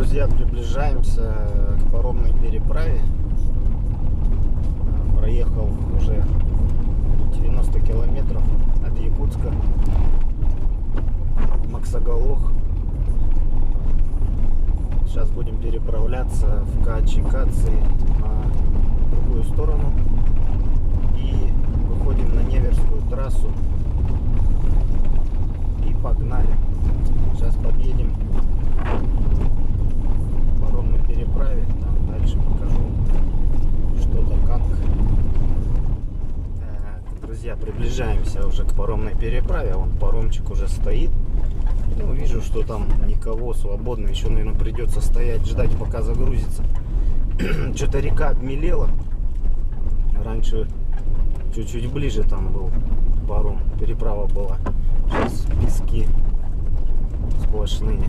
друзья, приближаемся к паромной переправе. Проехал уже 90 километров от Якутска, Максоголох. Сейчас будем переправляться в Каачи-Каци на другую сторону и выходим на Неверскую трассу и погнали. Сейчас подъедем к паромной переправе, там дальше покажу что да как. Так, друзья, приближаемся уже к паромной переправе. Вон паромчик уже стоит. Ну, вижу, что там никого, свободно. Еще, наверное, придется стоять, ждать, пока загрузится. Что-то река обмелела. Раньше чуть-чуть ближе там был паром, переправа была. Сейчас пески сплошные.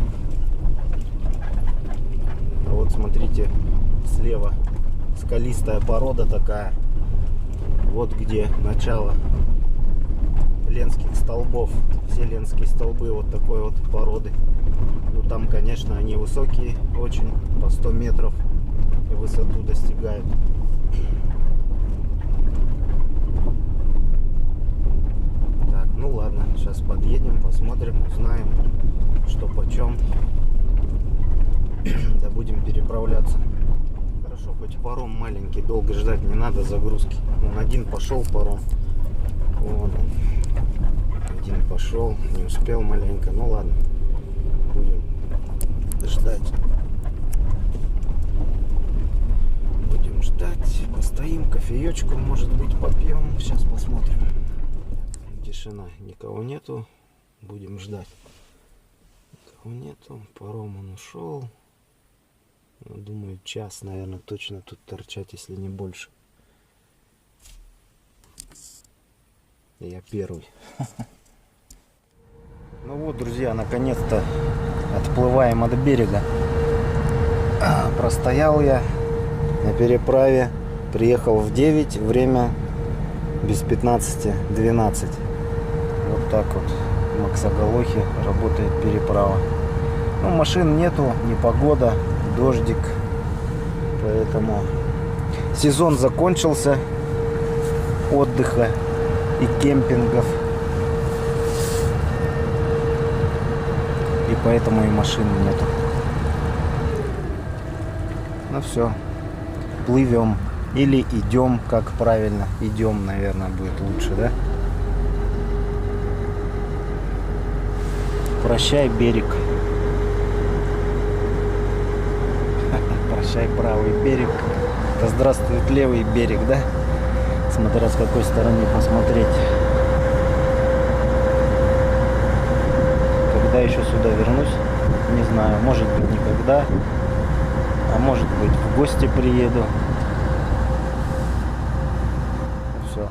А вот смотрите, слева скалистая порода такая. Вот где начало ленских столбов. Все ленские столбы вот такой вот породы. Ну там, конечно, они высокие очень, по 100 метров и высоту достигают. Так, ну ладно, сейчас подъедем, посмотрим, узнаем, что почем. Да будем переправляться. Хорошо, хоть паром маленький, долго ждать не надо загрузки. Вон один пошел паром. Вон он. Один пошел, не успел маленько. Ну ладно, будем ждать. Будем ждать. Постоим, кофеечку, может быть, попьем. Сейчас посмотрим. Тишина, никого нету. Будем ждать. Никого нету. Паром он ушел. Ну, думаю, час, наверное, точно тут торчать, если не больше. Я первый. Ну вот, друзья, наконец-то отплываем от берега. Простоял я на переправе. Приехал в 9, время без 15:12. Вот так вот в Максоголохе работает переправа. Ну, машин нету, непогода, дождик. Поэтому сезон закончился отдыха и кемпингов. И поэтому и машин нету. Ну все, плывем. Или идем, как правильно. Идем, наверное, будет лучше, да? Прощай, берег. Прощай, правый берег. Да здравствует левый берег, да? Смотря с какой стороны посмотреть. Когда еще сюда вернусь, не знаю. Может быть, никогда. А может быть, в гости приеду. Все.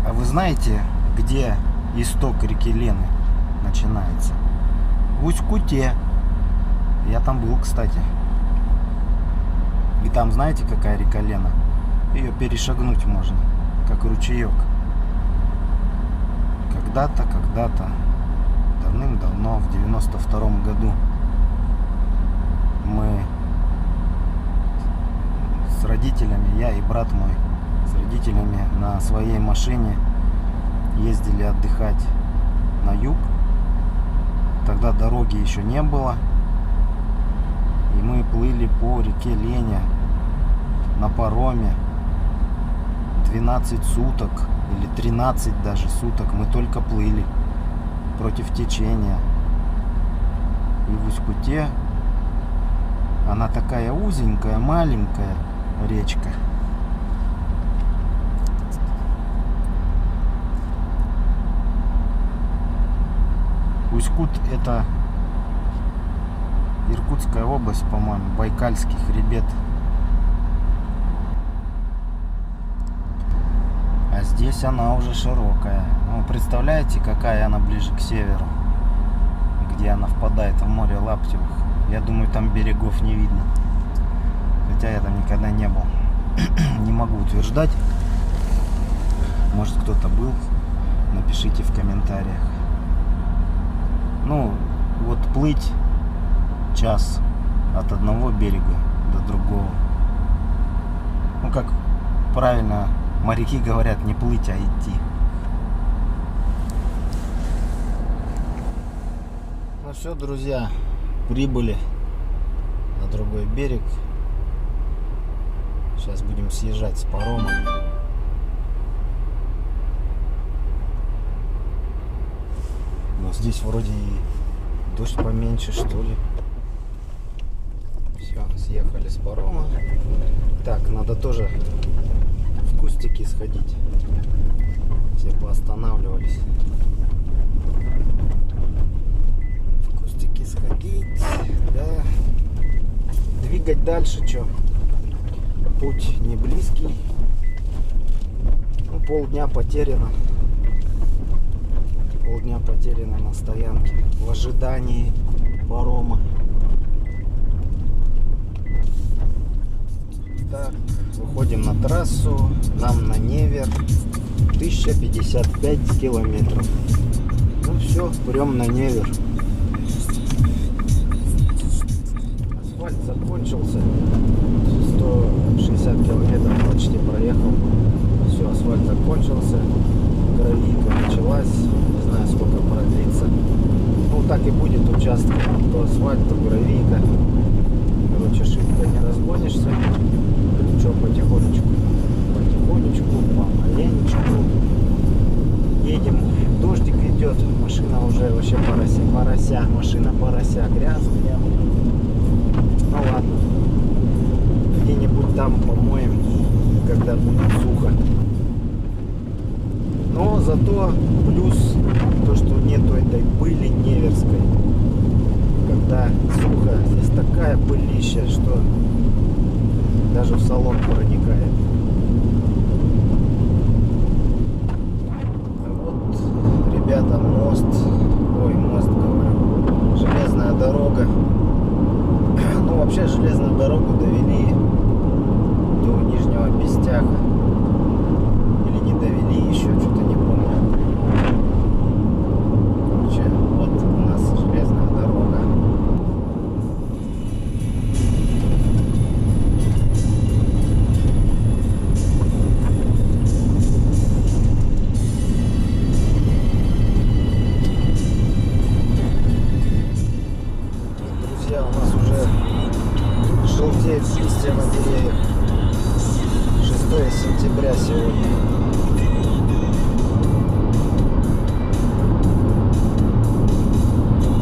А вы знаете, где исток реки Лены начинается? В Усть-Куте. Я там был, кстати. И там, знаете, какая река Лена? Ее перешагнуть можно, как ручеек. Когда-то, давным-давно, в 92-м году, мы с родителями, я и брат мой, с родителями на своей машине ездили отдыхать на юг. Тогда дороги еще не было. И мы плыли по реке Лене на пароме 12 суток или 13 даже суток мы только плыли против течения. И в Усть-Куте она такая узенькая, маленькая речка. Усть-Кут — это Иркутская область, по-моему, Байкальский хребет. А здесь она уже широкая. Ну, представляете, какая она ближе к северу, где она впадает в море Лаптевых. Я думаю, там берегов не видно. Хотя я там никогда не был. Не могу утверждать. Может, кто-то был. Напишите в комментариях. Ну, вот плыть час от одного берега до другого. Ну, как правильно моряки говорят, не плыть, а идти. Ну все, друзья, прибыли на другой берег. Сейчас будем съезжать с парома. Но здесь вроде и дождь поменьше, что ли. Все, съехали с парома. Так, надо тоже в кустики сходить. Все поостанавливались. В кустики сходить, да. Двигать дальше, что? Путь не близкий. Ну, полдня потеряно. Полдня потеряно на стоянке в ожидании парома. Так, выходим на трассу. Нам на Невер 1055 километров. Ну все, прям на Невер. Асфальт закончился. 160 километров почти проехал. Все, асфальт закончился. Гравийка началась. Не знаю, сколько продлится. Ну, так и будет участок. То асфальт, то гравийка. Короче, шибко не разгонишься. Ничего, потихонечку. Потихонечку, помаленечку. Едем. Дождик идет. Машина уже вообще порося. Машина порося. Грязная. Ну ладно. Где-нибудь там помоем, когда будет сухо. Но зато плюс то, что нету этой пыли неверской. Когда сухо, здесь такая пылища, что даже в салон проникает. Вот, ребята, мост. Ой, мост, говорю. Железная дорога. Ну, вообще железную дорогу довели до Нижнего Бестяха. Или не довели еще, что-то не помню. Короче, вот у нас железная дорога. Друзья, у нас уже желтеет листья на деревьях. 6 сентября сегодня.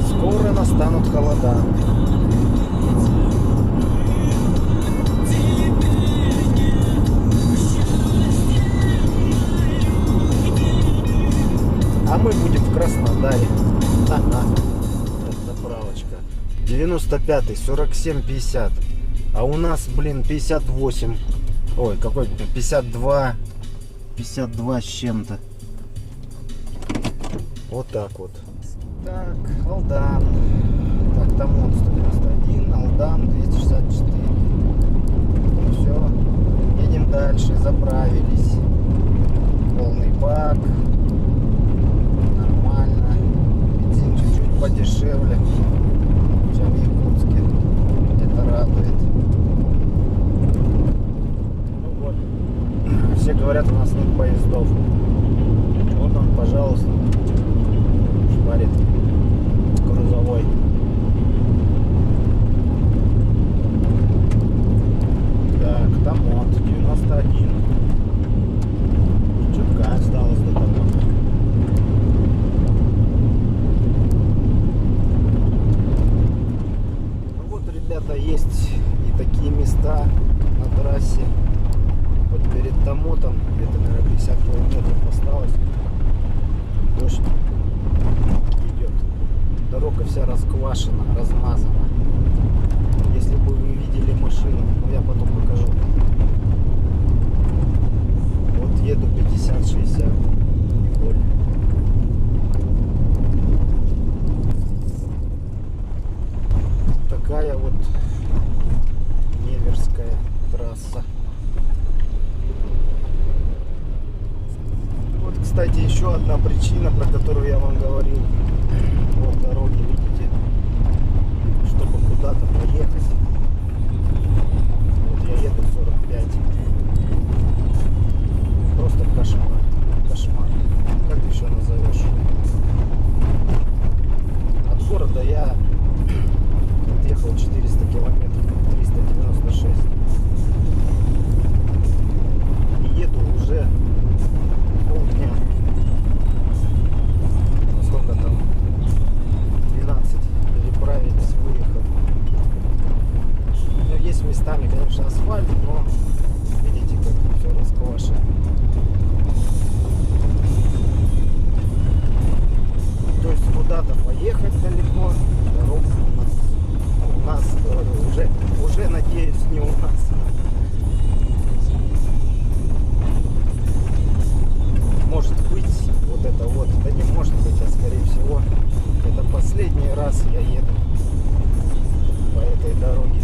Скоро настанут холода. А мы будем в Краснодаре. Ага. Заправочка. 95-й, 47,50. А у нас, блин, 58. Ой, какой-то 52. 52 с чем-то. Вот так вот. Так, Алдан. Так, там он 191, Алдан 264. Ну все. Едем дальше. Заправились. Полный бак. Нормально. Бензин чуть-чуть подешевле, чем в Якутске. Это радует. Ну вот. Все говорят, у нас нет поездов. Вот он, пожалуйста. Шпарит. Грузовой. Так, там вот 91. Чутка осталось до того. Ну вот, ребята, есть и такие места на трассе. Вот перед Томотом, где-то, наверное, 50 километров осталось. Дождь идет. Дорога вся расквашена, размазана. Если бы вы видели машину, но я потом покажу. Вот еду 50-60. Такая вот Неверская трасса. Вот, кстати, еще одна причина, про которую я вам говорил. Вот дороги, видите, чтобы куда-то города я отъехал 400 километров, 396. И еду уже полдня. Сколько там? 12 переправились, выехал. Ну, есть местами, конечно, асфальт, но видите, как все расквашено. То есть куда-то поехать далеко, дорога у нас уже надеюсь, не у нас. Может быть, вот это вот, да не может быть, а скорее всего, это последний раз я еду по этой дороге.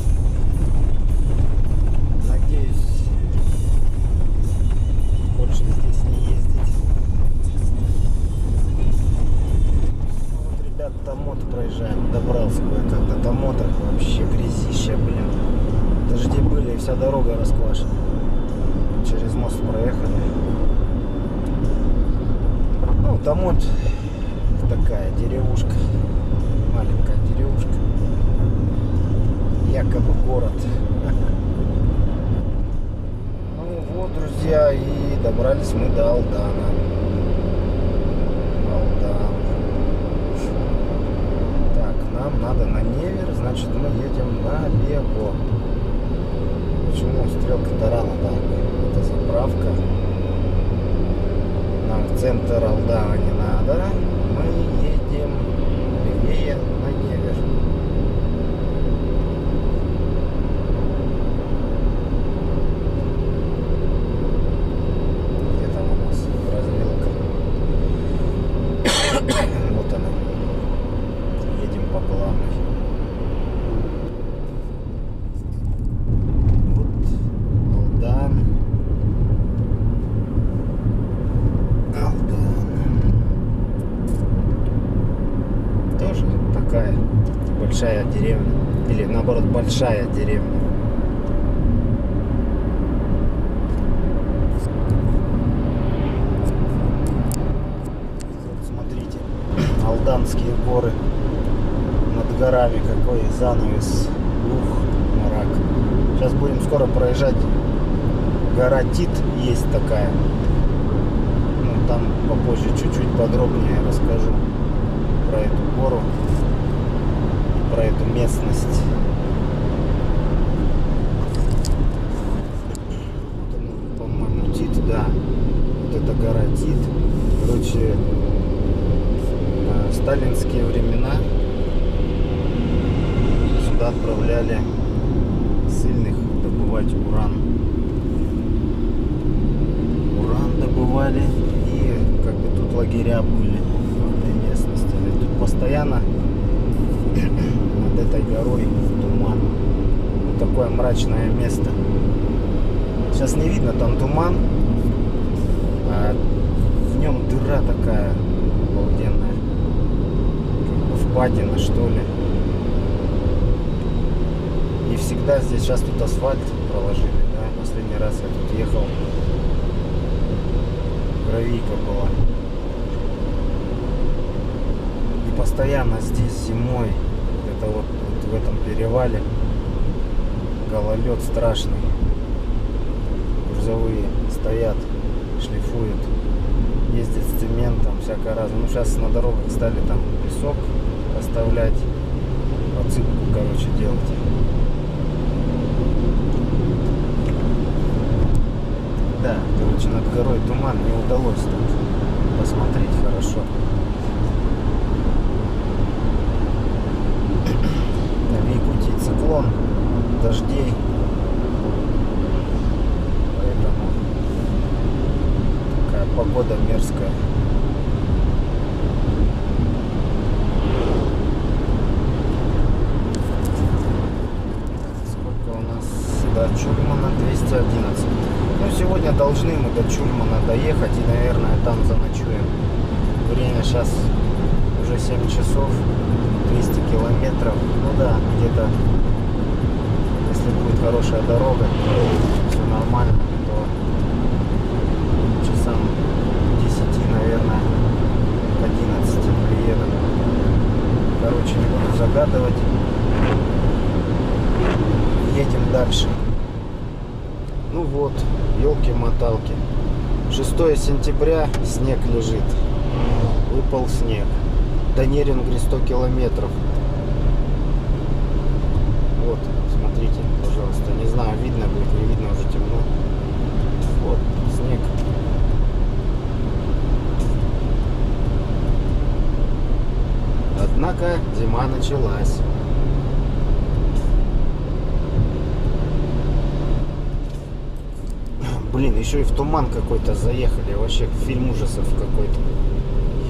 Надеюсь, больше здесь не ездить. Вот, ребят, Томот проезжаем, добрался кое-как до Томота, вообще грязища, блин. Дожди были, и вся дорога расквашена. Через мост проехали. Ну, Томот такая деревушка, маленькая деревушка, якобы город. Ну вот, друзья, и добрались мы до Алдана. Алдан. Так, нам надо на Невер, значит мы едем налево. Почему стрелка-то рано, да? Это заправка. Нам в центр Алдана не надо. Мы едем левее на Невер. Где там у нас развилка? Вот она. Едем по главной. Вот Алдан. Большая деревня, или наоборот большая деревня. Вот смотрите, Алданские горы, над горами какой занавес. Ух, мрак. Сейчас будем скоро проезжать. Гора Тит есть такая. Ну, там попозже чуть-чуть подробнее расскажу про эту гору, про эту местность. Вот, по-моему, Тит, да. Вот это гора Тит. Короче, в сталинские времена сюда отправляли ссыльных добывать уран. Уран добывали, и как бы тут лагеря были в этой местности. Тут постоянно над этой горой туман. Вот такое мрачное место. Сейчас не видно, там туман, а в нем дыра такая обалденная, как бы впадина, что ли. И всегда здесь, сейчас тут асфальт проложили, да? Последний раз я тут ехал, гравийка была. И постоянно здесь зимой, это вот в этом перевале, гололед страшный. Грузовые стоят, шлифуют, ездят с цементом, всякое разное. Ну, сейчас на дорогах стали там песок оставлять, подсыпку, короче, делать. Да, короче, над горой туман, не удалось тут посмотреть хорошо. В Якутии циклон, дождей. Поэтому такая погода мерзкая. Сколько у нас до Чульмана? 211. Ну, сегодня должны мы до Чульмана доехать и, наверное, там заночуем. Время сейчас уже 7 часов, 200 километров. Ну да, где-то, если будет хорошая дорога, все нормально, то часам 10, наверное, к 11 приеду. Короче, не буду загадывать. Едем дальше. Ну вот, елки-моталки. 6 сентября, снег лежит. Выпал снег. До Нерингри 100 километров. Вот, смотрите, пожалуйста. Не знаю, видно будет, не видно, уже темно. Вот, снег. Однако зима началась. Блин, еще и в туман какой-то заехали. Вообще фильм ужасов какой-то.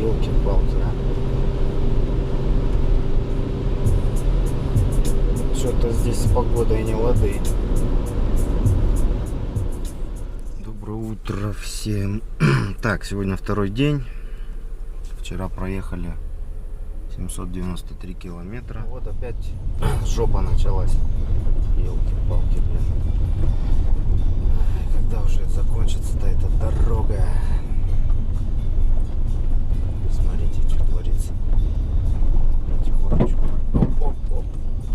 Елки-палки, а. Что-то здесь с погодой не лады. Доброе утро всем. Так, сегодня второй день. Вчера проехали 793 километра. Вот опять жопа началась. Елки-палки, блин. Когда уже закончится-то эта дорога? Смотрите, что творится. Потихонечку. Оп-оп-оп.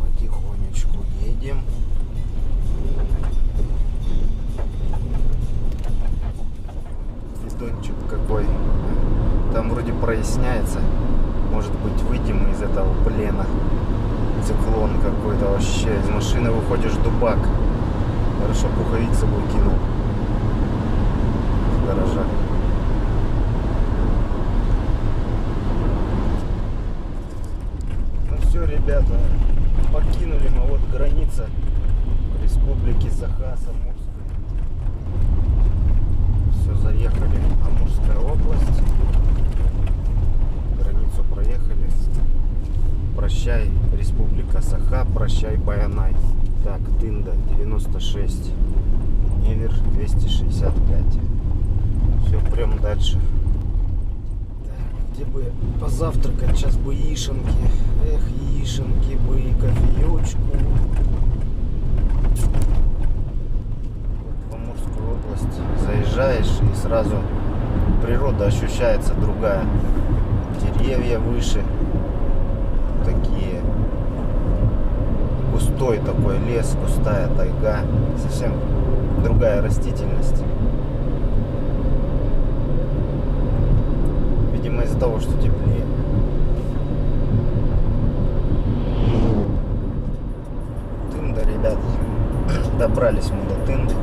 Потихонечку едем. Видончик какой. Там вроде проясняется. Может быть, выйдем из этого плена. Циклон какой-то вообще. Из машины выходишь дубак. Хорошо, пуховик с собой кинул. В гаража. Ну все, ребята. Покинули мы вот граница республики Саха-Амурской. Все, заехали. Амурская область. Границу проехали. Прощай, республика Саха, прощай, Баянай. Так, Тында 96, Невер 265. Все, прям дальше. Так, где бы позавтракать? Сейчас бы яишенки. Эх, яишенки бы и кофеечку. Вот в Амурскую область заезжаешь и сразу природа ощущается другая. Деревья выше. Такие. Густой такой лес, густая тайга. Совсем другая растительность. Видимо, из-за того, что теплее. Тында, ребят. Добрались мы до Тынды.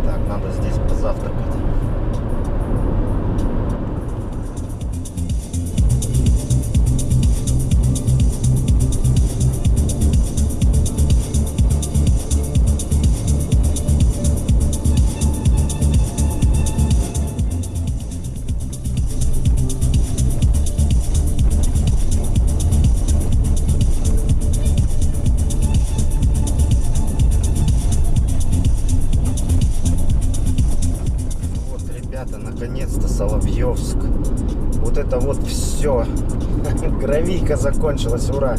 Так, надо здесь позавтракать. Наконец-то Соловьевск. Вот это вот все. Гравийка закончилась, ура.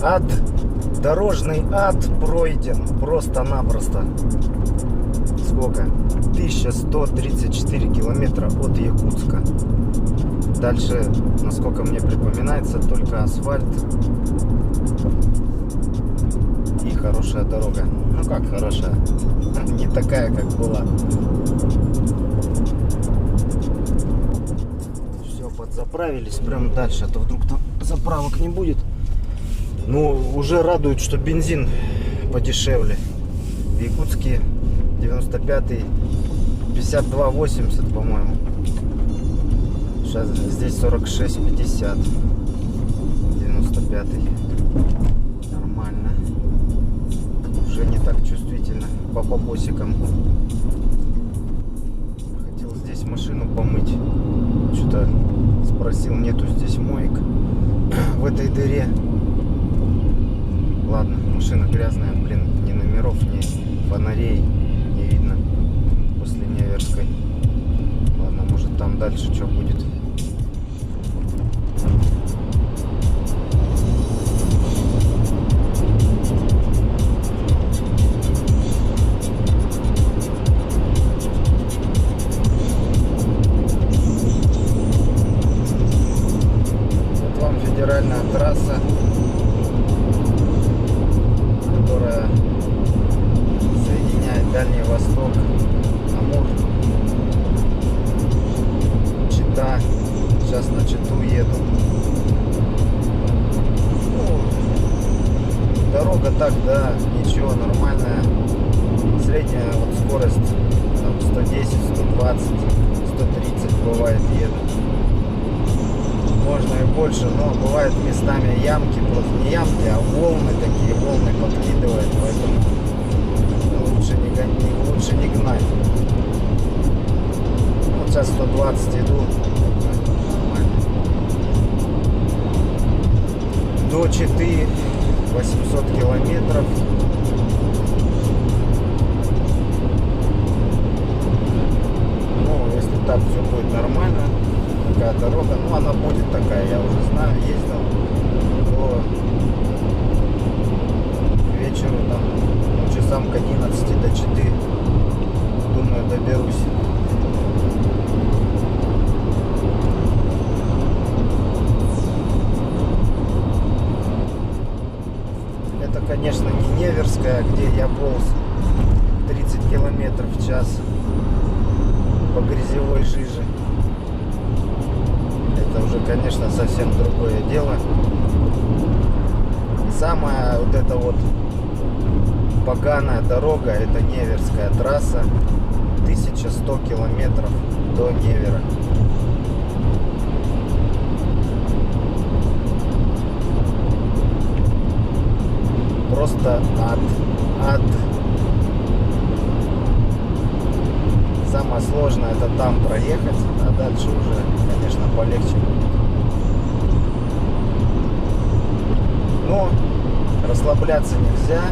Ад, дорожный ад пройден просто-напросто. Сколько? 1134 километра от Якутска. Дальше, насколько мне припоминается, только асфальт и хорошая дорога. Ну как хорошая? Не такая, как была. Заправились прям дальше, а то вдруг там заправок не будет. Ну, уже радует, что бензин подешевле. В Якутске 95-й 52,80, по-моему. Сейчас здесь 46,50. 95-й. Нормально. Уже не так чувствительно по бабосикам. Хотел здесь машину помыть. Что-то спросил, нету здесь моек в этой дыре. Ладно, машина грязная, блин, ни номеров, ни фонарей не видно после Неверской. Ладно, может там дальше что будет. магистральная трасса, которая соединяет Дальний Восток, Амур, Чита. Сейчас на Читу еду. Ну, дорога так, да, ничего, нормальная. Средняя вот скорость там 110, 120, 130 бывает еду. Можно и больше, но бывает местами ямки, просто не ямки, а волны такие, волны подкидывает, поэтому лучше не гнать. Вот сейчас 120 иду, нормально. До Читы 800 километров. Ну, если так все будет нормально, такая дорога, ну она будет такая, я уже знаю, ездил, то к вечеру там, ну, часам к 11 до 4, думаю, доберусь. Это, конечно, не Неверская, где я полз 30 километров в час по грязевой жиже. Это уже, конечно, совсем другое дело. И самая вот эта вот поганая дорога, это Неверская трасса, 1100 километров до Невера. Просто ад. Самое сложное это там проехать, а дальше уже, конечно, полегче будет. Но расслабляться нельзя,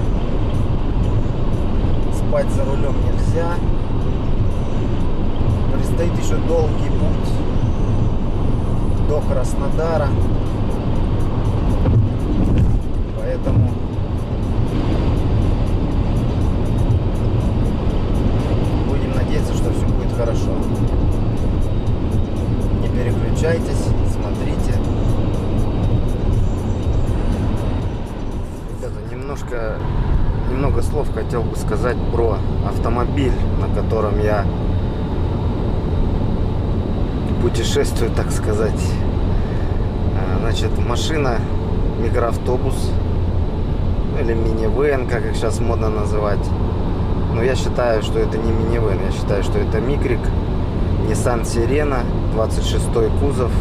спать за рулем нельзя. Предстоит еще долгий путь до Краснодара, поэтому надеяться, что все будет хорошо. Не переключайтесь, смотрите. Ребята, немного слов хотел бы сказать про автомобиль, на котором я путешествую, так сказать. Значит, машина микроавтобус, или минивэн, как их сейчас модно называть. Но я считаю, что это не минивэн, я считаю, что это микрик. Nissan Sirena, 26-й кузов,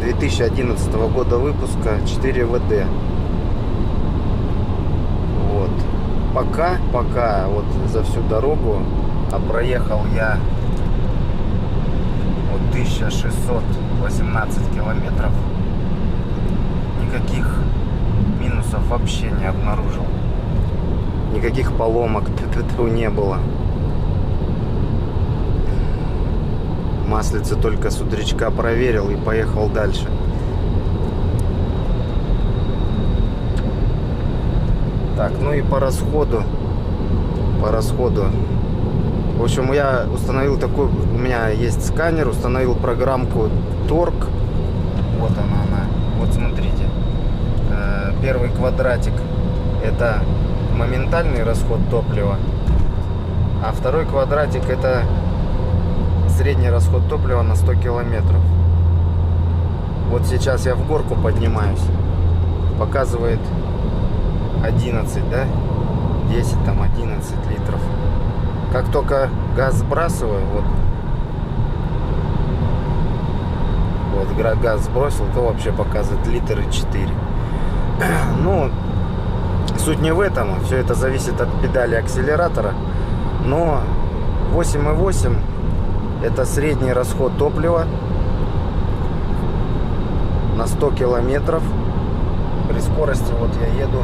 2011 года выпуска, 4 ВД. Вот. Пока вот за всю дорогу, а проехал я вот 1618 километров, никаких минусов вообще не обнаружил. Никаких поломок не было. Маслице только с утречка проверил и поехал дальше. Так, ну и по расходу. В общем, я установил такой, у меня есть сканер, установил программку Torque. Вот она. Вот смотрите. Первый квадратик — это моментальный расход топлива, а второй квадратик — это средний расход топлива на 100 километров. Вот сейчас я в горку поднимаюсь, показывает 11, да? 10, там 11 литров. Как только газ сбрасываю, вот газ сбросил, то вообще показывает литр и 4. Ну, суть не в этом, все это зависит от педали акселератора, но 8,8 это средний расход топлива на 100 километров. При скорости, вот я еду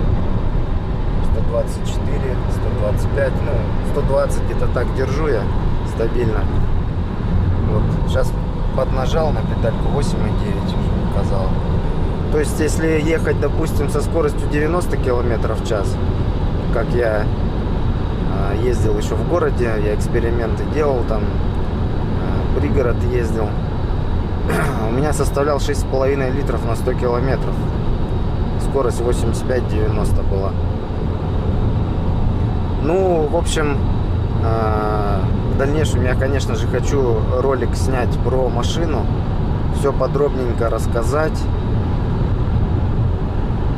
124, 125, ну 120 где-то так держу я стабильно. Вот сейчас поднажал на педальку, 8,9 уже показал. То есть, если ехать, допустим, со скоростью 90 км в час, как я ездил еще в городе, я эксперименты делал, там пригород ездил, у меня составлял 6,5 литров на 100 километров. Скорость 85-90 была. Ну, в общем, в дальнейшем я, конечно же, хочу ролик снять про машину. Все подробненько рассказать.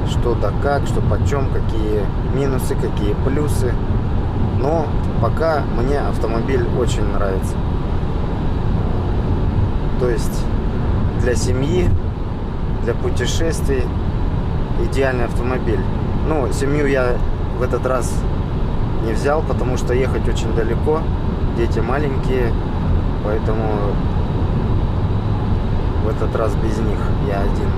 Что да как, что почем, какие минусы, какие плюсы. Но пока мне автомобиль очень нравится. То есть для семьи, для путешествий идеальный автомобиль. Ну, семью я в этот раз не взял, потому что ехать очень далеко, дети маленькие, поэтому в этот раз без них я один.